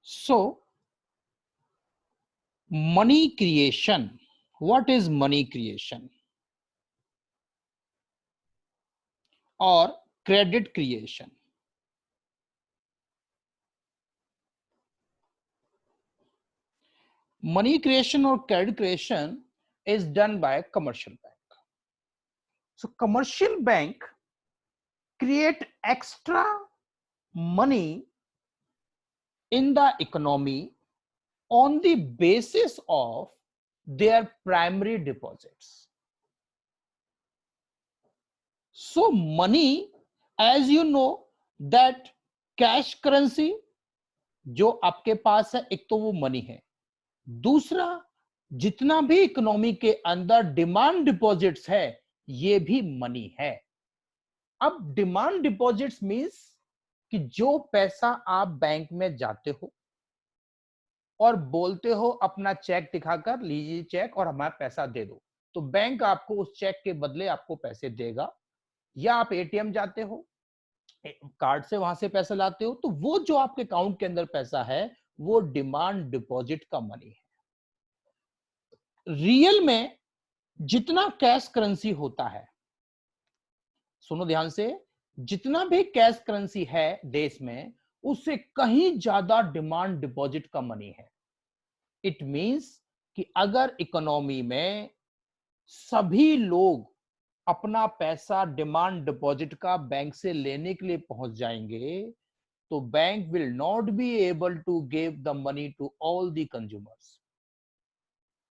So, money creation. What is money creation? Or credit creation? Money creation or credit creation is done by a commercial bank. So, commercial bank create extra money in the economy on the basis of their primary deposits. So money, as you know, that cash currency जो आपके पास है, एक तो वो money है, दूसरा जितना भी इकोनॉमी के अंदर डिमांड डिपॉजिट्स है, ये भी मनी है. अब डिमांड डिपॉजिट्स मींस कि जो पैसा आप बैंक में जाते हो और बोलते हो अपना चेक दिखाकर, लीजिए चेक और हमारा पैसा दे दो, तो बैंक आपको उस चेक के बदले आपको पैसे देगा. या आप एटीएम जाते हो, कार्ड से वहां से पैसा लाते हो, तो वो जो आपके अकाउंट के अंदर पैसा है वो डिमांड डिपॉजिट का मनी है. रियल में जितना कैश करेंसी होता है, सुनो ध्यान से, जितना भी कैश करेंसी है देश में, उससे कहीं ज्यादा डिमांड डिपॉजिट का मनी है. इट मींस कि अगर इकोनॉमी में सभी लोग अपना पैसा डिमांड डिपॉजिट का बैंक से लेने के लिए पहुंच जाएंगे, तो bank will not be able to give the money to all the consumers.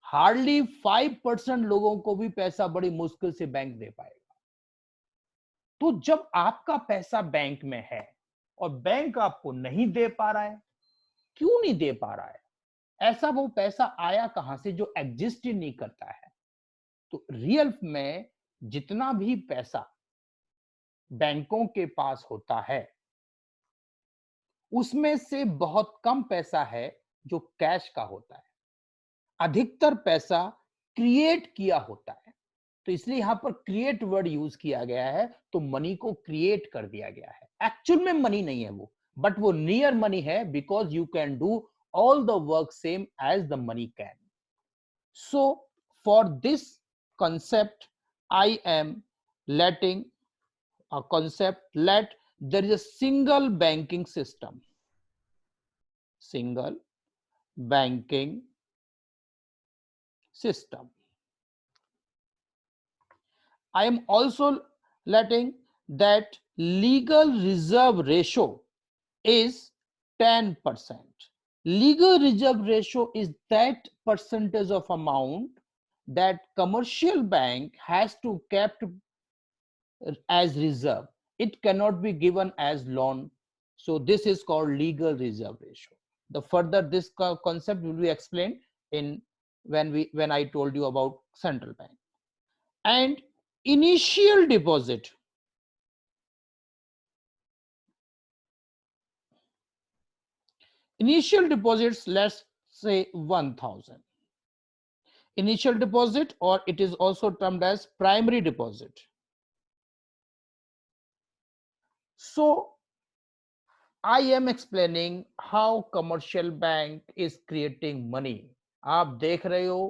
Hardly 5% लोगों को भी पैसा बड़ी मुश्किल से बैंक दे पाएगा. तो जब आपका पैसा बैंक में है और बैंक आपको नहीं दे पा रहा है, क्यों नहीं दे पा रहा है? ऐसा वो पैसा आया कहां से जो एग्जिस्ट ही नहीं करता है? तो रियल में जितना भी पैसा बैंकों के पास होता है, उसमें से बहुत कम पैसा है जो कैश का होता है. अधिकतर पैसा क्रिएट किया होता है, तो इसलिए यहां पर क्रिएट वर्ड यूज किया गया है. तो मनी को क्रिएट कर दिया गया है. एक्चुअल में मनी नहीं है वो, बट वो नियर मनी है, because you can do all the work same as the money can. So for this concept, I am letting a concept, let there is a single banking system. Single banking system. I am also letting that legal reserve ratio is 10%. Legal reserve ratio is that percentage of amount that commercial bank has to kept as reserve. It cannot be given as loan. So this is called legal reserve ratio. The further this concept will be explained in when I told you about central bank. And initial deposit. Initial deposits, let's say 1,000. Initial deposit, or it is also termed as primary deposit. So I am explaining how commercial bank is creating money. आप देख रहे हो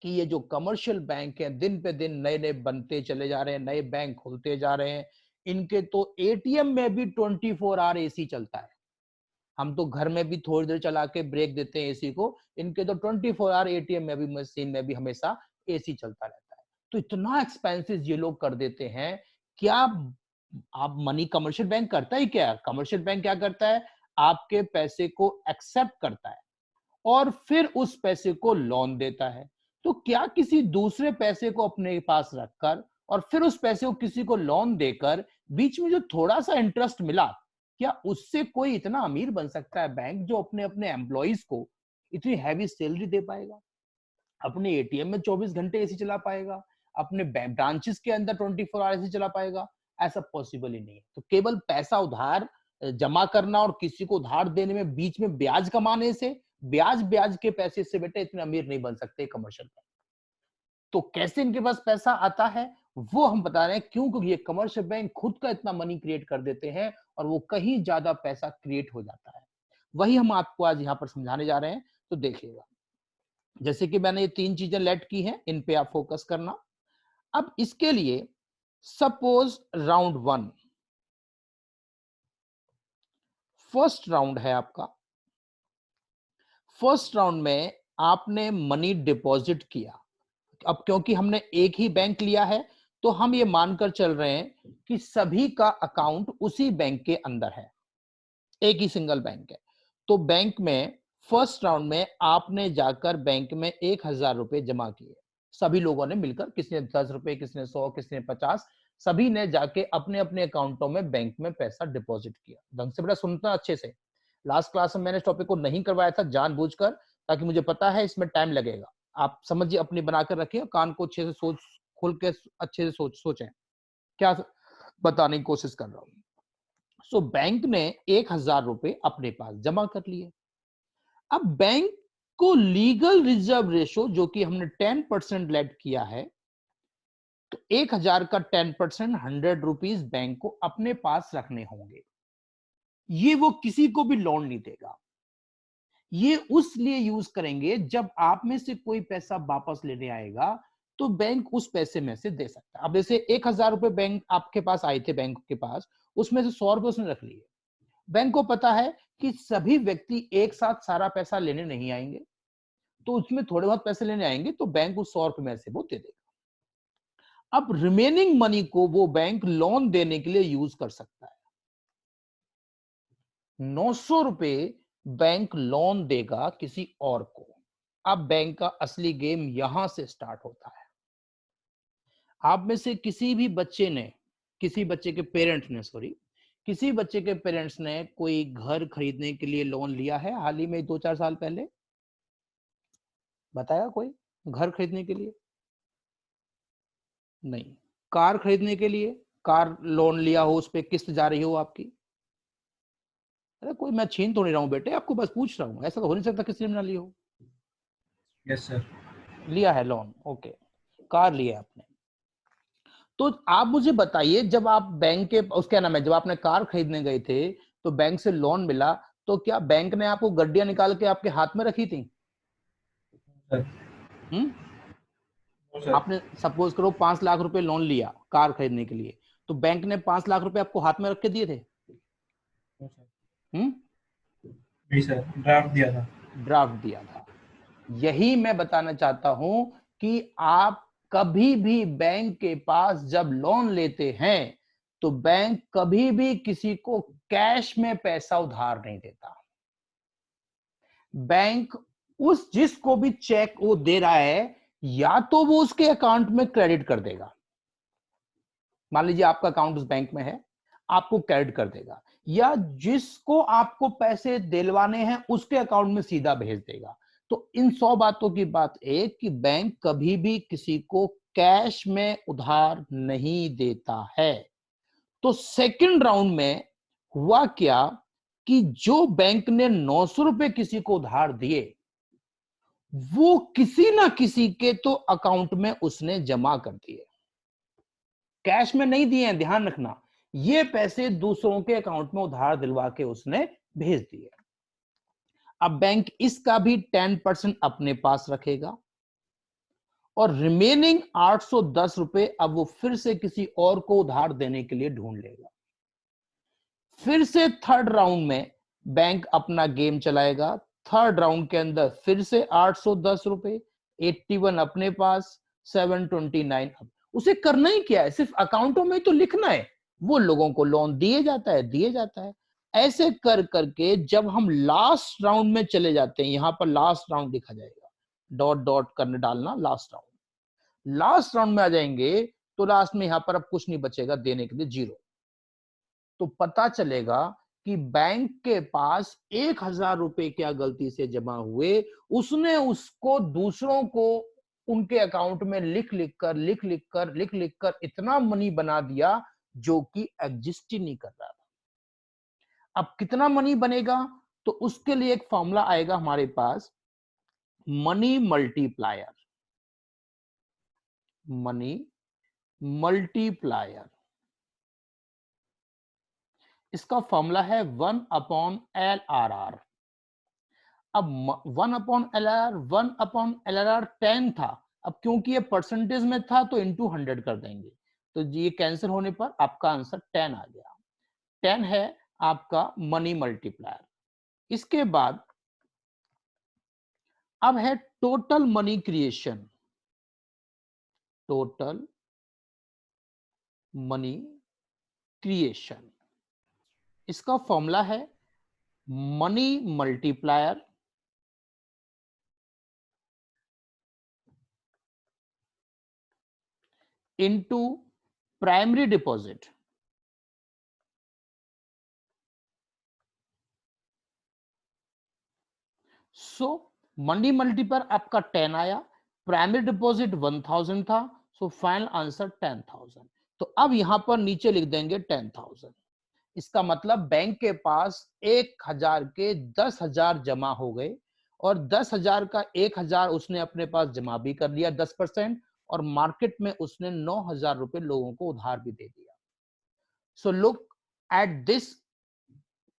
कि ये जो commercial bank है दिन पे दिन नए नए बनते चले जा रहे हैं, नए बैंक खुलते जा रहे हैं. इनके तो एटीएम में भी 24 आवर एसी चलता है. हम तो घर में भी थोड़ी देर चला के ब्रेक देते हैं एसी को, इनके तो 24 आवर एटीएम में भी, मशीन में भी हमेशा एसी चलता रहता है. तो इतना एक्सपेंसिव ये लोग कर देते हैं. क्या आप मनी कमर्शियल बैंक करता है क्या? कमर्शियल बैंक क्या करता है? आपके पैसे को एक्सेप्ट करता है और फिर उस पैसे को लोन देता है. तो क्या किसी दूसरे पैसे को अपने पास रखकर और फिर उस पैसे को किसी को लोन देकर बीच में जो थोड़ा सा इंटरेस्ट मिला, क्या उससे कोई इतना अमीर बन सकता है बैंक जो अपने अपने एम्प्लॉइज को इतनी हैवी सैलरी दे पाएगा, अपने एटीएम में 24 घंटे एसी चला पाएगा, अपने ब्रांचेस के अंदर 24 आवर एसी चला पाएगा? ऐसा पॉसिबल ही नहीं है. तो केवल पैसा उधार जमा करना और किसी को उधार देने में बीच में ब्याज कमाने से, ब्याज के पैसे से बेटे इतने अमीर नहीं बन सकते कमर्शियल बैंक. तो कैसे इनके पास पैसा आता है वो हम बता रहे हैं. क्यों? क्योंकि ये कमर्शियल बैंक खुद का इतना मनी क्रिएट कर देते हैं और वो कहीं ज्यादा पैसा क्रिएट हो जाता है. वही हम आपको आज यहाँ पर समझाने जा रहे हैं, तो देखिएगा। जैसे कि मैंने ये 3 चीजें लेट की हैं, इन पे आप फोकस करना। अब इसके लिए सपोज राउंड 1 फर्स्ट राउंड है आपका। फर्स्ट राउंड में आपने मनी डिपॉजिट किया। अब क्योंकि हमने एक ही बैंक लिया है, तो हम ये मानकर चल रहे हैं कि सभी का अकाउंट उसी बैंक के अंदर है, एक ही सिंगल बैंक है। तो बैंक में फर्स्ट राउंड में आपने जाकर बैंक में 1,000 रुपए जमा किए, सभी लोगों ने मिलकर, किसी ने 10 रुपए, किसी ने 100, किसी ने 50, सभी ने जाके अपने अपने अकाउंटों में बैंक में पैसा डिपॉजिट किया। ढंग से बेटा सुनना अच्छे से, लास्ट क्लास में मैंने इस टॉपिक को नहीं करवाया था जानबूझकर, ताकि मुझे पता है इसमें टाइम लगेगा। आप समझिए, अपनी बनाकर रखिए, कान को अच्छे से सोच खोल के अच्छे से सोचें क्या बताने की कोशिश कर रहा हूं। सो बैंक ने 1,000 रुपए अपने पास जमा कर लिए। अब बैंक को लीगल रिजर्व रेशो जो कि हमने 10% लेट किया है, तो 1,000 का 10% 100 रुपीज बैंक को अपने पास रखने होंगे। ये वो किसी को भी लोन नहीं देगा, ये उस लिए यूज करेंगे जब आप में से कोई पैसा वापस लेने आएगा, तो बैंक उस पैसे में से दे सकता है। अब जैसे 1,000 रुपए बैंक आपके पास आए थे, बैंक के पास, उसमें से 100 रुपए उसने रख लिए। बैंक को पता है कि सभी व्यक्ति एक साथ सारा पैसा लेने नहीं आएंगे, तो उसमें थोड़े बहुत पैसे लेने आएंगे, तो बैंक उस 100 रुपए में से वो दे देगा। अब रिमेनिंग मनी को वो बैंक लोन देने के लिए यूज कर सकता है। 900 रुपए बैंक लोन देगा किसी और को। अब बैंक का असली गेम यहां से स्टार्ट होता है। आप में से किसी भी बच्चे ने, किसी बच्चे के पेरेंट्स ने, सॉरी, किसी बच्चे के पेरेंट्स ने कोई घर खरीदने के लिए लोन लिया है हाल ही में, 2-4 साल पहले? बताया कोई? घर खरीदने के लिए? नहीं। कार खरीदने के लिए कार लोन लिया हो, उस पर किस्त जा रही हो आपकी? अरे कोई मैं छीन तो नहीं रहा हूं बेटे, आपको बस पूछ रहा हूं, ऐसा तो हो नहीं सकता किसी ने ना लिया हो। Yes sir. लिया है लोन, ओके, कार लिया आपने। तो आप मुझे बताइए, जब आप बैंक के उसका नाम है, जब आपने कार खरीदने गए थे, तो बैंक से लोन मिला, तो क्या बैंक ने आपको गड्डियां निकाल के आपके हाथ में रखी थी? सर। हम्म? सर। आपने सपोज करो 5 लाख रुपए लोन लिया कार खरीदने के लिए, तो बैंक ने 5 लाख रुपए आपको हाथ में रख के दिए थे? हम्म? नहीं सर, ड्राफ्ट दिया था। ड्राफ्ट दिया था। यही मैं बताना चाहता हूं कि आप कभी भी बैंक के पास जब लोन लेते हैं, तो बैंक कभी भी किसी को कैश में पैसा उधार नहीं देता। बैंक उस जिसको भी चेक वो दे रहा है, या तो वो उसके अकाउंट में क्रेडिट कर देगा, मान लीजिए आपका अकाउंट उस बैंक में है, आपको क्रेडिट कर देगा, या जिसको आपको पैसे दिलवाने हैं उसके अकाउंट में सीधा भेज देगा। तो इन 100 बातों की बात एक कि बैंक कभी भी किसी को कैश में उधार नहीं देता है। तो सेकंड राउंड में हुआ क्या कि जो बैंक ने 900 रुपए किसी को उधार दिए, वो किसी ना किसी के तो अकाउंट में उसने जमा कर दिए, कैश में नहीं दिए हैं, ध्यान रखना। ये पैसे दूसरों के अकाउंट में उधार दिलवा के उसने भेज दिए। अब बैंक इसका भी 10% अपने पास रखेगा, और रिमेनिंग 810 रुपए अब वो फिर से किसी और को उधार देने के लिए ढूंढ लेगा। फिर से थर्ड राउंड में बैंक अपना गेम चलाएगा। थर्ड राउंड के अंदर फिर से 810 रुपए, 81 अपने पास, 729 अब उसे करना ही क्या है, सिर्फ अकाउंटों में तो लिखना है, वो लोगों को लोन दिए जाता है, दिए जाता है। ऐसे कर करके जब हम लास्ट राउंड में चले जाते हैं, यहां पर लास्ट राउंड लिखा जाएगा, डॉट डॉट करने डालना, लास्ट राउंड। लास्ट राउंड में आ जाएंगे, तो लास्ट में यहां पर अब कुछ नहीं बचेगा देने के लिए, जीरो। तो पता चलेगा कि बैंक के पास 1,000 रुपए क्या गलती से जमा हुए, उसने उसको दूसरों को उनके अकाउंट में लिख लिख कर इतना मनी बना दिया जो कि एग्जिस्ट ही नहीं कर रहा था। अब कितना मनी बनेगा, तो उसके लिए एक फॉर्मूला आएगा हमारे पास, मनी मल्टीप्लायर। मनी मल्टीप्लायर, इसका फॉर्मूला है 1/LRR। अब 1/LRR 10 था, अब क्योंकि ये परसेंटेज में था तो इंटू 100 कर देंगे, तो ये कैंसिल होने पर आपका आंसर 10 आ गया। 10 है आपका मनी मल्टीप्लायर। इसके बाद अब है total money creation. Total money creation, इसका फॉर्मूला है money multiplier into primary deposit. So money multiplier आपका 10 आया, प्राइमरी डिपॉजिट 1000 था, सो फाइनल आंसर 10,000। तो अब यहां पर नीचे लिख देंगे 10,000। इसका मतलब बैंक के पास 1000 के 10,000 जमा हो गए, और 10,000 का 1,000 उसने अपने पास जमा भी कर लिया 10%, और मार्केट में उसने 9,000 रुपए लोगों को उधार भी दे दिया। So look at this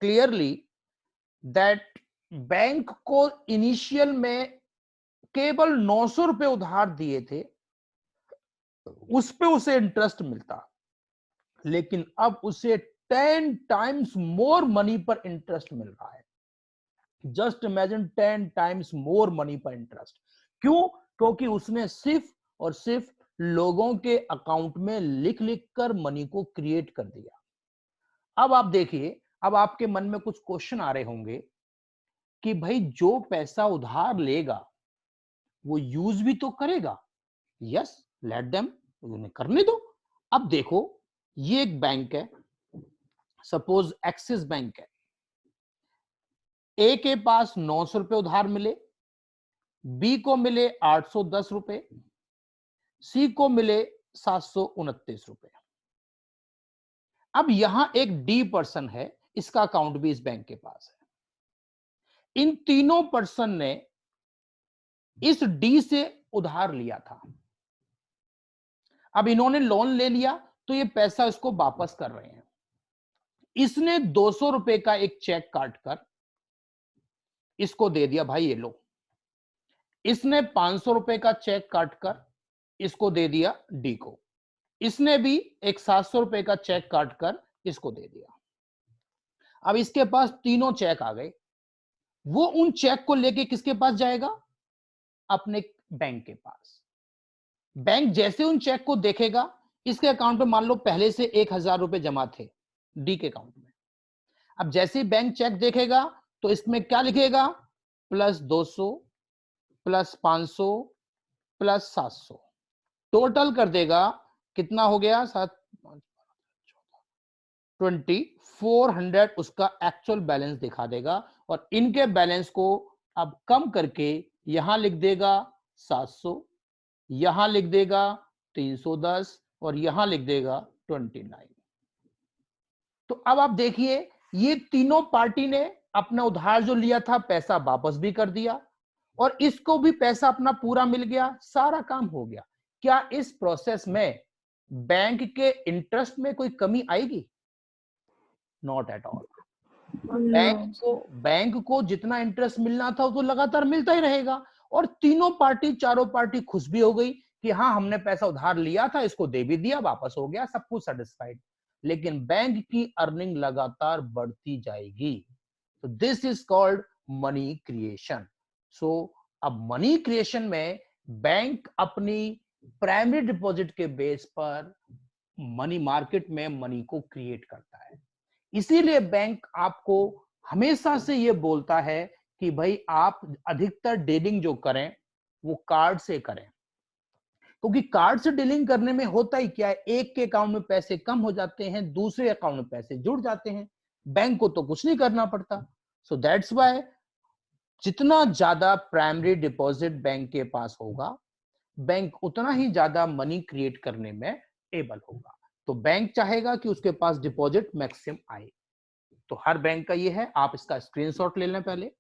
clearly that bank को इनिशियल में केवल 900 रुपए उधार दिए थे, उस पे उसे इंटरेस्ट मिलता, लेकिन अब उसे 10 टाइम्स मोर मनी पर इंटरेस्ट मिल रहा है। Just imagine 10 times more money पर इंटरेस्ट। क्यों? क्योंकि उसने सिर्फ और सिर्फ लोगों के अकाउंट में लिख लिख कर मनी को क्रिएट कर दिया। अब आप देखिए, अब आपके मन में कुछ क्वेश्चन आ रहे होंगे कि भाई जो पैसा उधार लेगा वो यूज भी तो करेगा। यस, लेट देम, उन्हें करने दो। अब देखो, ये एक बैंक है, सपोज एक्सिस बैंक है। ए के पास 900 रुपए उधार मिले, बी को मिले 810 रुपए, सी को मिले 729 रुपए। अब यहां एक डी पर्सन है, इसका अकाउंट भी इस बैंक के पास है। इन तीनों पर्सन ने इस डी से उधार लिया था। अब इन्होंने लोन ले लिया तो ये पैसा इसको वापस कर रहे हैं। इसने 200 रुपए का एक चेक काट कर इसको दे दिया, भाई ये लो। इसने 500 रुपए का चेक काट कर इसको दे दिया डी को। इसने भी एक 700 रुपए का चेक काट कर इसको दे दिया। अब इसके पास तीनों चेक आ गए। वो उन चेक को लेके किसके पास जाएगा? अपने बैंक के पास। बैंक जैसे उन चेक को देखेगा, इसके अकाउंट में मान लो पहले से 1,000 रुपए जमा थे डी के अकाउंट में। अब जैसे ही बैंक चेक देखेगा तो इसमें क्या लिखेगा? प्लस 200 प्लस 500 प्लस 700, टोटल कर देगा। कितना हो गया? 2400 उसका एक्चुअल बैलेंस दिखा देगा, और इनके बैलेंस को अब कम करके यहां लिख देगा 700, यहां लिख देगा 310, और यहां लिख देगा 29। तो अब आप देखिए, ये तीनों पार्टी ने अपना उधार जो लिया था पैसा वापस भी कर दिया, और इसको भी पैसा अपना पूरा मिल गया, सारा काम हो गया। क्या इस प्रोसेस में बैंक के इंटरेस्ट में कोई कमी आएगी? Not at all. बैंक को जितना इंटरेस्ट मिलना था वो तो लगातार मिलता ही रहेगा, और तीनों पार्टी, चारों पार्टी खुश भी हो गई कि हाँ, हमने पैसा उधार लिया था, इसको दे भी दिया, वापस हो गया, सब कुछ सेटिस्फाइड। लेकिन बैंक की अर्निंग लगातार बढ़ती जाएगी। तो this is called money creation. So अब मनी क्रिएशन में बैंक अपनी प्राइमरी डिपॉजिट के बेस पर मनी मार्केट में मनी को क्रिएट करता है। इसीलिए बैंक आपको हमेशा से ये बोलता है कि भाई आप अधिकतर डीलिंग जो करें वो कार्ड से करें, क्योंकि कार्ड से डीलिंग करने में होता ही क्या है, एक के अकाउंट में पैसे कम हो जाते हैं, दूसरे अकाउंट में पैसे जुड़ जाते हैं, बैंक को तो कुछ नहीं करना पड़ता। सो दैट्स व्हाई जितना ज्यादा प्राइमरी डिपॉजिट बैंक के पास होगा, बैंक उतना ही ज्यादा मनी क्रिएट करने में एबल होगा। तो बैंक चाहेगा कि उसके पास डिपॉजिट मैक्सिमम आए। तो हर बैंक का ये है, आप इसका स्क्रीनशॉट ले लें पहले।